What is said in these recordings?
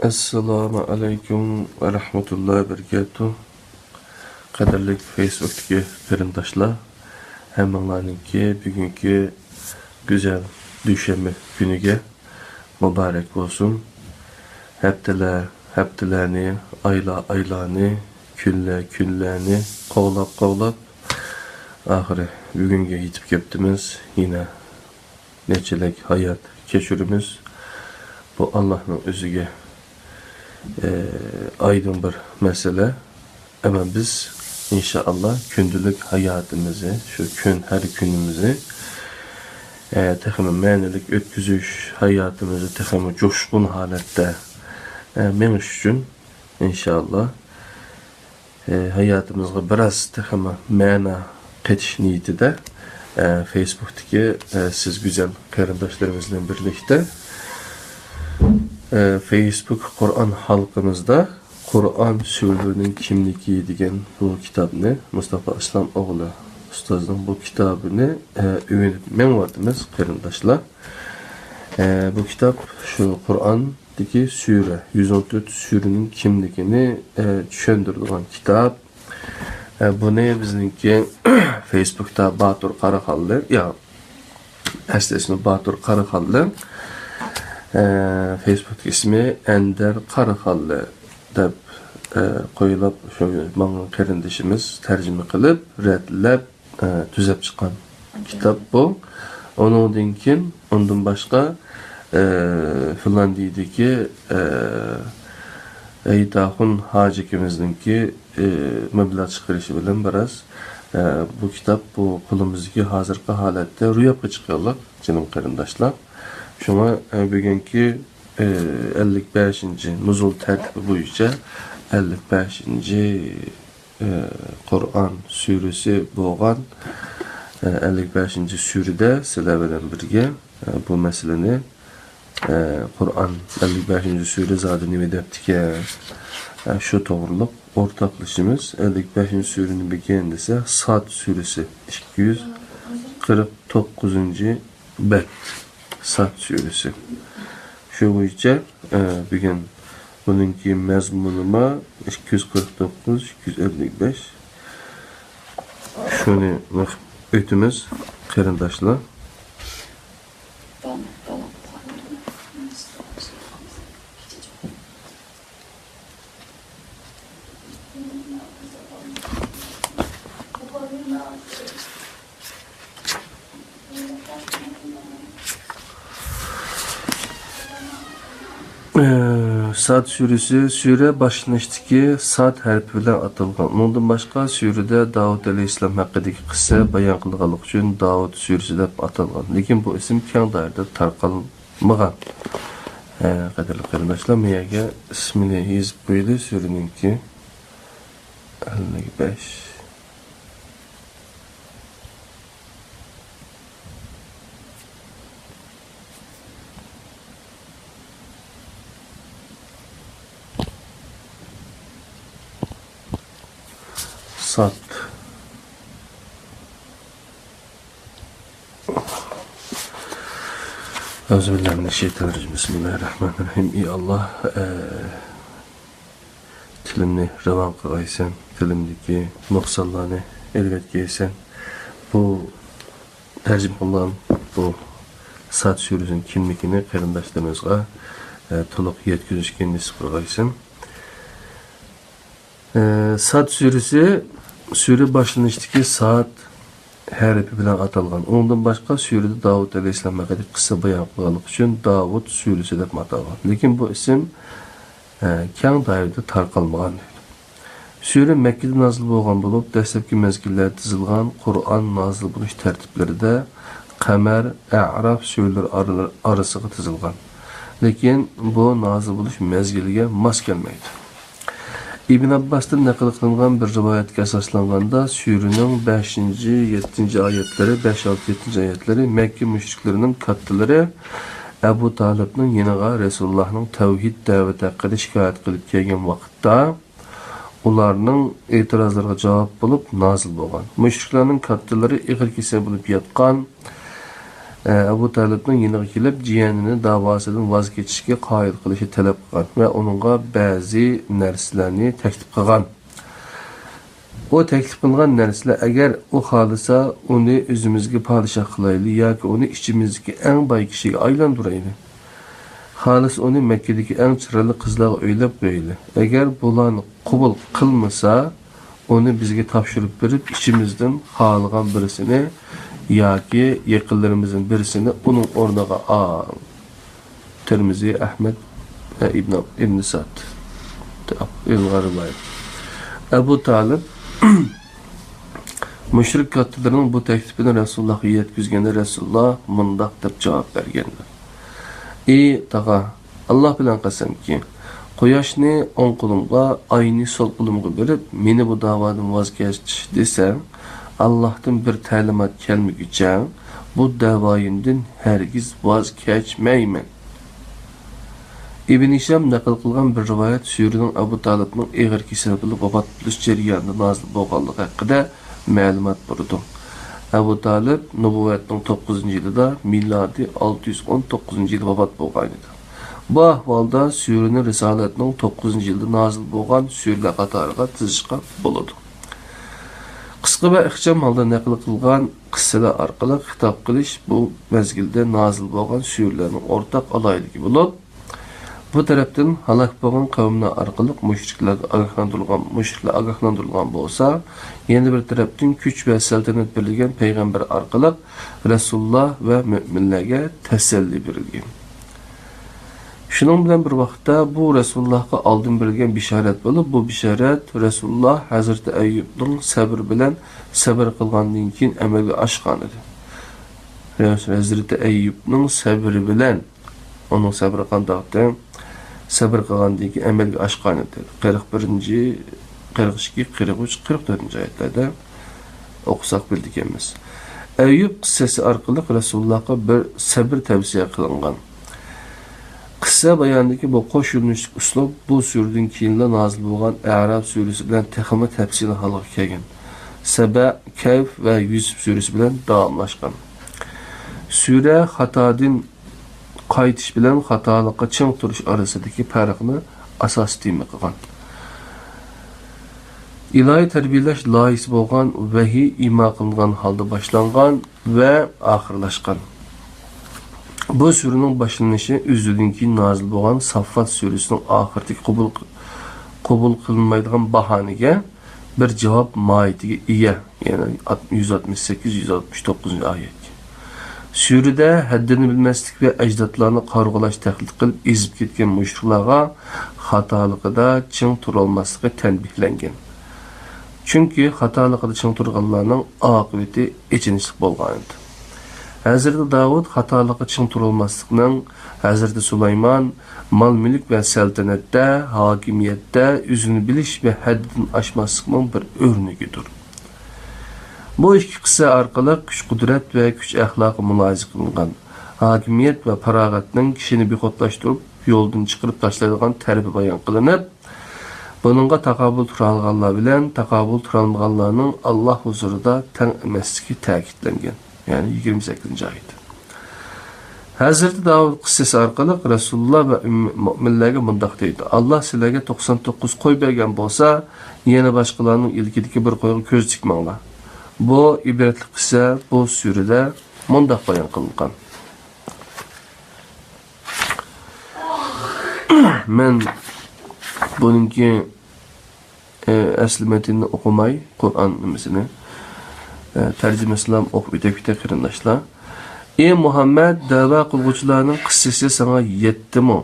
Assalomu alaykum va rahmatullohi va barakatuh. Qadrli Facebook'dagi qarindoshlar, hammanglarningki bugungi güzel dushanba kuniga muborak bo'lsin. Haftalarni, oylarni, kunlarni qo'llab oxiri bugunga yetib kelibmiz. Yine neçelik hayat kechirimiz. Bu Allah'ın özüge aydın bir mesele. Ama biz inşallah gündülük hayatımızı, her günümüzü texmi mənilik ötküzüş hayatımızı texmi coşkun halette meniş üçün inşallah hayatımızda biraz texmi məna qetiş niyeti de Facebook'taki siz güzel kardeşlerimizle birlikte Facebook Kur'an halkımızda Kur'an sürülerinin kimliki degan bu kitabını Mustafa İslamoğlu ustazın bu kitabını öğrenmen vardımız kardeşler. Bu kitap şu Kur'an'daki sure 114 sürünün kimlikini düşündürdüğün kitap. Bunu bizimki Facebook'ta Batur Karakallı ya aslında Batur Karakallı Facebook ismi Ender Karakallı deb qo'yilib shu ma'lum qarindishimiz tarjima qilib redlab tuzab chiqqan kitob bu. Ondan başqa Finlandiyadagi Aytaxun hacikimizdeki mablag' chiqarishi bilan biraz bu kitap bu qo'limizdagi hozirgi holatda ro'yobga chiqaylik jinim qarindoshlar. Şuna bugünkü 55. nuzul tertibi boyunca 55. Kur'an suresi boğan 55. surede sizler bilen birge bu meseleni Kur'an 55. sure zaten nime deptike şu doğruluk ortaklaşımız 55. surenin begininde ise Sad suresi 249. bet Sad suresi. Şu boyunca bugün bununki mezmunuma 249, 255 şunu ötümüz qarindoshlar. Sad suresi sure başlanışdaki sad harfi bilan atalgan. Ondan başqa surede Davud aleyhisselam haqidagi qissa bayon qilganlik uchun Davud suresi deb atalgan. Lekin bu ism keng doirada tarqalmagan. Qadrli qarindoshlar, menga ismini yozib qo'ydi sureninki 55. Sad. Euzubillahimineşşeytanirracim. Bismillahirrahmanirrahim. Ey Allah, tilimni revan qılaysan, tilimdeki noksallarını elbet giysen. Bu tercih olan bu Sad suresinin kimlikini qarindoshlarımızga to'liq yetkazishga nisib qilgaysan. Sad suresi sure başlanışdaki saat harfi bilan atalgan. Ondan başqa surede Davud aleyhisselam haqida qissa bayon qilganlik uchun Davud suresi deb atalgan. Lekin bu isim keng doirada tarqalmagan. Sure Mekke'de nazil bo'lgan bo'lib, dastlabki mezgillarda tizilgan Qur'on nazil bo'lish tartiblarida Qamar, A'raf surelari orasiga tizilgan. Lekin bu nazil bo'lish mezgiliga mos kelmaydi. İbn Abbas'tan nakil kılınan bir rivayetke esaslanganda surenin 5. 7. ayetleri, 5-6-7. ayetleri Mekke müşriklerinin kattıları Ebu Talib'nin yeniga Resulullah'ın tevhid daveti hakkında şikayet kılıp kelgen vakitte ularning etirazlarga javob bulup nazil bo'lgan. Müşriklerinin kattıları ig'ir kese bulup yatkan Abu Talibning yeniga kelib, jiyanini davosidan voz kechishga qoyil qilishi talab qilgan va uningga ba'zi narsalarni taklif qilgan. O taklif qilgan narsalar agar u xohlasa, uni o'zimizga podshoh qilaylik yoki uni ichimizdagi eng boy kishiga aylantiraylik. Xolis uni Makkadagi eng chiroyli qizlarga o'ylab qo'yaylik. Agar bularni qabul qilmasa, uni bizga topshirib berib, ichimizdan xohlagan birisini yoki yaqinlarimizdan birisini uning o'rniga al. Tirmizi, Ahmad ibn Sa'd. Abu Talib mushrik kattalarning bu taklifini Rasulullohga yetkazganda Rasululloh mundaq deb javob berganlar. Ey taqa, Alloh bilan qasamki, quyoshni o'ng qo'limga, oyni so'l qo'limga berib, meni bu da'vodan voz kechish desam, Allohdan bir ta'limot kelmaguncha bu da'voyimdan hargiz voz kechmayman. Ibn Hisham naql qilgan bir rivoyat Suriyaning Abu Talibning og'ir kasal bo'lib vafot bo'lish jarayonida nozil bo'lganligi haqida ma'lumot berdi. Abu Talib nubuvatning 9-yilida, milodiy 619-yilda vafot bo'lgan edi. Bu ahvolda Suriyaning risolatining 9-yilda nozil bo'lgan suralar qatoriga tizishga bo'ladi. Qisqa va ixcham holda naql qilgan qissalar orqali xitob qilish bu mezgilda nozil bo'lgan suralarning o'rtaq aloyligi bo'lib, bu tarafdan halok bo'lgan qavmlar orqali mushriklar ogohlantirilgan bo'lsa, yana bir tarafdan kuch va saltanat berilgan payg'ambar orqali Rasululloh va mu'minlarga tasalli berilgan. Shuning bilan bir vaqtda bu Rasulullohga oldin berilgan bishorat bo'lib, bu bishorat Rasululloh Hazrat Ayyubning sabr bilan sabr qilgandan keyin amalga oshgan edi. Hazrat Ayyubning sabri bilan onun sabri qandoqda sabr qilgandan keyin amalga oshgan edi. 41-ci, 42, 43, 44-ci oyatlarda o'qisak bildik emas. Ayyub qissasi orqali Rasulullohga bir sabr tavsiya qilingan. Qissa bayondagi bu qo'shilishlik uslub bu suradan keyinla nozil bo'lgan A'raf surasi bilan texmi tafsili holga kelgan. Saba, Kayf va Yusuf surasi bilan davomlashgan. Sura xatodan qaytish bilan xatolikqa ching turish orasidagi farqni asos tema qilgan. İlahi tarbiyalash loyisi bo'lgan vahiy imo qilingan holda boshlangan va oxirlashgan. Bu suraning boshlanishi o'zidan keyin nozil bo'lgan Saffat surasining oxiridagi qabul qilinmaydigan bahoniga bir javob mohiyatiga ega, ya'ni 168-169-oyat. Surada haddini bilmaslik va ajdodlarni qarg'alash tahdid qilib ezib ketgan mushriklarga xatoligida ching turolmasligi tanbihlangan. Chunki xatoligida ching turganlarning oqibati echinishlik bo'lgan edi. Hazreti Davud xatoligida ching turolmaslikning, Hazreti Sulaymon mal-mulk va saltanatda, hokimiyatda o'zini bilish va haddini oshmaslikning bir o'rnigidir. Bu ikki qissa orqali kuch-qudrat va kuch axloqi mulohaza qilingan. Hokimiyat va farog'atning kishini bexotlashtirib, yo'ldan chiqarib tashlaydigan tarafi bayon qilinib, buningga taqobil tura olganlar bilan taqobil tura olmaganlarning Alloh huzurida teng emasligi ta'kidlangan. Yani 28. ayet. Hazreti Davud qissasi orqali Rasululloh va mu'minlarga mundaq deydi. Alloh sizlarga 99 qo'y bergan bo'lsa, yana boshqalarning ilkidagi bir qo'yga ko'z tikmanglar. Bu ibratli qissa bu surada mundaq bayon qilingan. Men buningki asli matnni o'qimay, Qur'on nimasini tarjimasini o'qib o'tib qarindoshlar. Ey Muhammad, da'vo qiluvchilarning qissasi sana yetdimi?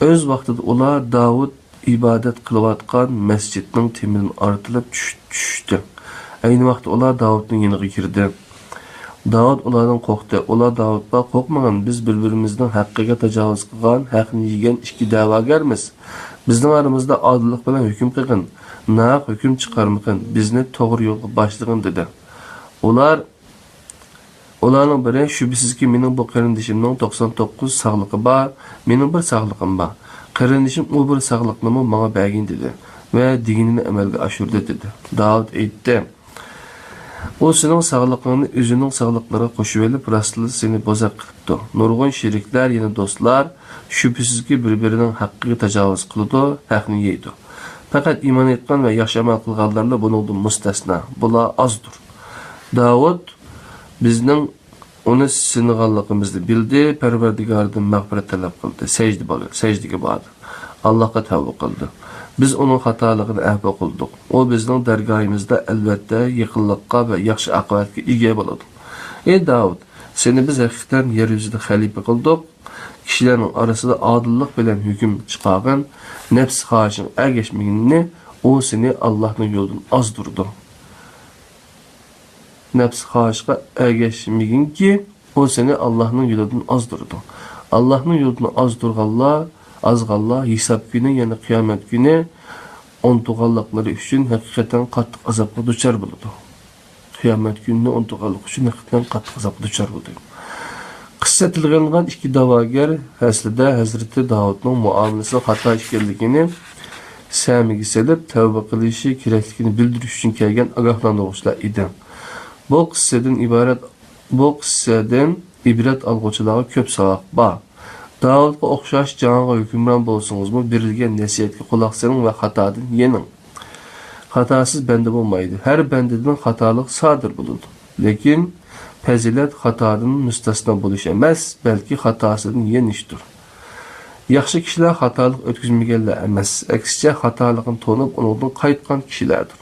O'z vaqtida ular Davud ibodat qilayotgan masjidning temirini ortilib tushdi. Ayni vaqtda ular Davudning yoniga kirdi. Davud ulardan qo'rqdi. Ular Davudga qo'rqmagin, biz bir-birimizning haqqiga tajovuz qilgan, haqni yegan ikki da'vogarmiz. Bizning aramizda odillik bilan hukm qilgin, naq hukm chiqarmagin, bizni to'g'ri yo'lga boshlagin dedi. Ularning biri shubhisizki mening bu qarindishimning 99 sog'lig'i bor, mening bir sog'lig'im bor. Qarindishim u bir sog'liqni menga bergin dedi va deganini amalga oshirdi dedi. Davud aytdi: O senin sağlıklarını özünün sağlıklara koşuverip rastlı seni bozak kıptı. Nurgun şirikler yeni dostlar şüphesiz ki birbirinin hakkı tecavüz kılıdı, hakkını yeydi. Fakat iman etken ve yaşama kılganlarla bunun müstesna. Bula azdır. Davud bizden onu sınıqallıqımızı bildi, Perverdigardan mağfiret talep kıldı, secdege bağdı. Allah'a tavba kıldı. Biz onun hatalığını ahba kıldık. O bizden dergahimizde elbette yıkıllıqqa ve yaxşı akıbetke ige boladı. Ey Davud, seni biz hakikaten yeryüzünde halife kıldık. Kişilerin arasında adıllık bilen hüküm çıkargan, nefs haşın ergeçmeyinini o seni Allah'ın yolundan azdurdu. Nefs haşka ergeçmeyin ki o seni Allah'ın yolundan azdurdu. Allah'ın yolundan azdurğalla, azğalla, hesap günü yani kıyamet günü ontuğallıkları için hakikaten katlık azaplı düşer buludu. Kıyamet günü ontuğallık için hakikaten katlık azaplı düşer buludu. Kıssa tilgənilgan iki davagar aslida Hazreti Davud'un muamelesi hata işkelligini samiga selip tavba qilishi kerakligini bildirish uchun kelgan ogohlantiruvchilar edi. Bu qissadan ibrat olg'uvchilarga ko'p savob bor. Davudga o'xshash janoga hukmron bo'lsangizmi, berilgan nasihatga quloq soling va xatodan yening. Xatosiz banda bo'lmaydi. Har bandadan xatolik sodir bo'ladi. Lekin fazilat xatodan mustasno bo'lish emas, balki xatosidan yenishdir. Yaxshi kishilar xatolik o'tkazmaganlar emas, aksicha xatolikni to'nib, undan qaytgan kishilardir.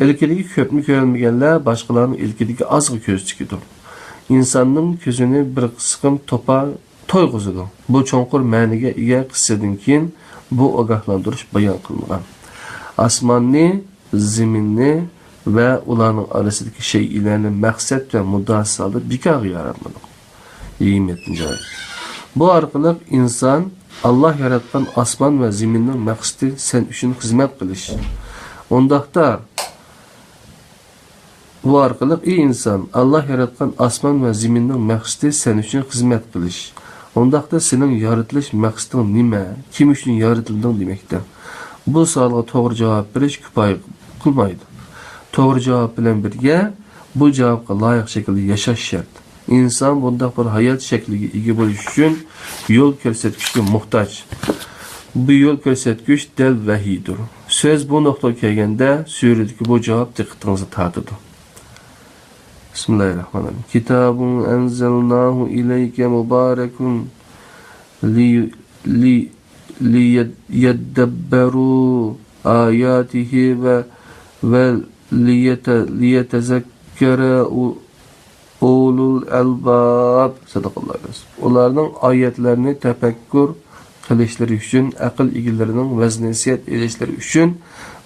İlkidagi ko'pni ko'rmaganlar boshqalarning ilkidagi ozg'i ko'z tikidir. İnsanning ko'zini bir qisqim topa to'yg'izadi. Bu cho'nqur ma'niga ega qissadan keyin bu ogohlantirish bayon qilingan. Osmonni, zaminni ve ularning arasidagi shaylarni maqsad va muddasida bekorga yaratmadik. 27. Bu orqali inson Allah yaratgan osmon va zaminning maqsadi sen uchun xizmat qilish. Ondaqda bu orqali ey inson Allah yaratgan osmon va zaminning maqsadi sen uchun xizmat qilish. Ondaqda sening yaratilish maqsading nima? Kim uchun yaratilding demakdir. Bu savolga to'g'ri javob berish kifoya qilmaydi. To'g'ri javob bilan birga bu javobga loyiq shaklda yashash shart. İnson bunday bir hayot shakliga ega bo'lish uchun yo'l ko'rsatkichga muhtoj. Bu yo'l ko'rsatgich dal vahiydir. So'z bu nuqtaga kelganda suradagi bu javob diqqatingizni tortadi. Bismillahirrahmanirrahim. Kitabun anzalnahu ilayka mubarakun li yadabbaru ayatihi ve liyetezekkere ulul albab. Sadaqallah. Ularning oyatlarini tafakkur qilishlari uchun, aql egalarining vaznasiyat elishlari uchun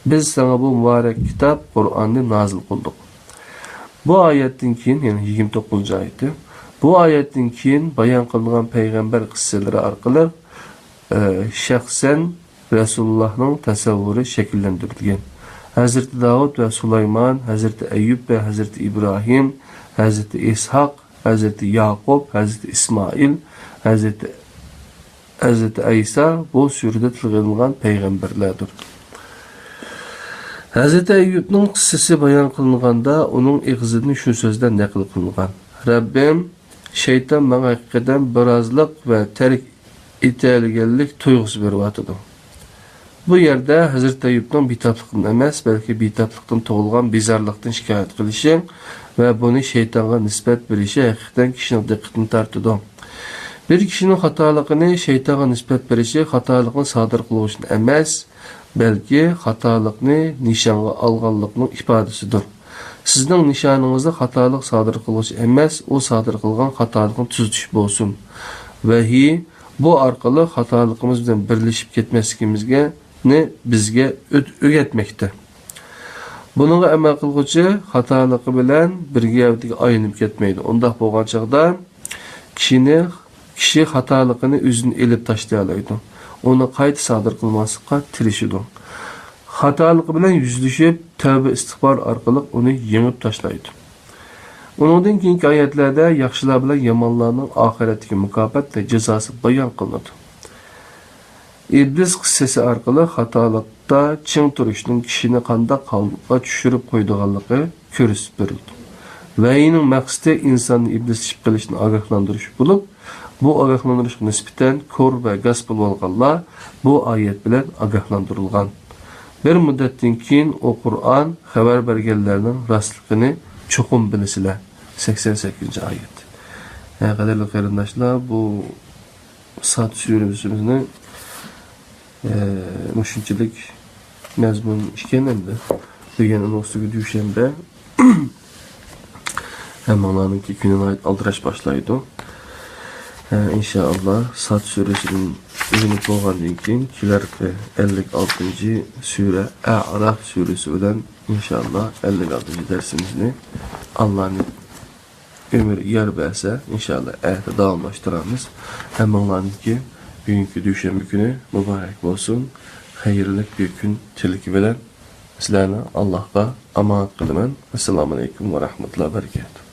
biz sana bu muborak kitob Qur'onni nozil qildik. Bu oyatdan keyin, ya'ni 29-oyati, bu oyatdan keyin bayon qilingan payg'ambar qissalari orqali shaxsan Rasulullohning tasavvuri shakllantirilgan. Hazreti Davud ve Süleyman, Hazreti Eyyub ve Hazreti İbrahim, Hazreti İshak, Hazreti Yakup, Hazreti İsmail, Hazreti İsa bu surada tilg'anilgan payg'ambarlardir. Hazreti Eyyubning qissasi bayon qilinganda uning ig'zidan shu so'zdan naql qilingan. Rabbim shayton menga haqiqatan birozlik va tark etilganlik tuyg'usi beryotdi. Bu yerde Hazreti Eyyub'dan bitaplıktan emas, belki bitaplıktan tug'ilgan bezarlıktan şikayet qilishi ve bunu şeytanga nisbat berishi hakikaten kişinin diqqatini tortadi. Bir kişinin hatalıqını şeytanga nisbat berishi hatalıqni sodir qilish emas, belki hatalıqni nishonga olganlikning ifodasidir. Sizning nishoningizda hatalık sodir qilish emas, o sodir qilgan hatalıqni tuzatish bo'lsin. Vahiy bu orqali hatalıqimiz bilan birlashib ketmasligimizga bizge öğretmekte. Bununla amal qilguvchi xatolığı bilan birga aylanib ketmaydi. Undaq bo'lgan chaqda kishi xatoligini o'zini elib tashlay oladi. Uni qayta sodir qilmaslikqa tirishadi. Xatolığı bilan yuzlashib, tavba istig'for orqali uni yengib tashlaydi. Uningdan keyingi oyatlarda yaxshilar bilan yomonlarning oxiratdagi mukofot va jazosi bayon qilinadi. İblis qissasi orqali vaqtda çiң turishning kishini qanday qalbga tushirib qo'ydiganligi ko'rsatib berildi. Vahiyning maqsadi insonni iblis ishib qilishni ogohlantirish bo'lib, bu ogohlantirishga nisbatan ko'r va gaz bo'lganlar bu oyat bilan ogohlantirilgan. Bir muddatdan keyin o Qur'on xabar berganlarning rostligini cho'qim bilisizlar. 88-oyat. Qadrli qarindoshlar, bu Sad surasini mushunchalik mazmun ekan endi. Deganin ustiga dushanba hammalarninki kunini aldirash boshlaydi. İnşallah Sad suresinin ürünü bo'lgandan keyin kelarki 56-cı sure A'raf suresi bilan inşallah 56-cı dersimizni Allah'ın ömür yer verse inşallah ayette davamlaştıramiz. Hammalarninki bugünkü düşenbe günü mübarek olsun. Hayırlı bir gün tilki bilen sizlarni Allah'a emanet qilaman. Assalomu alaykum va rahmatullohi va barakatuh.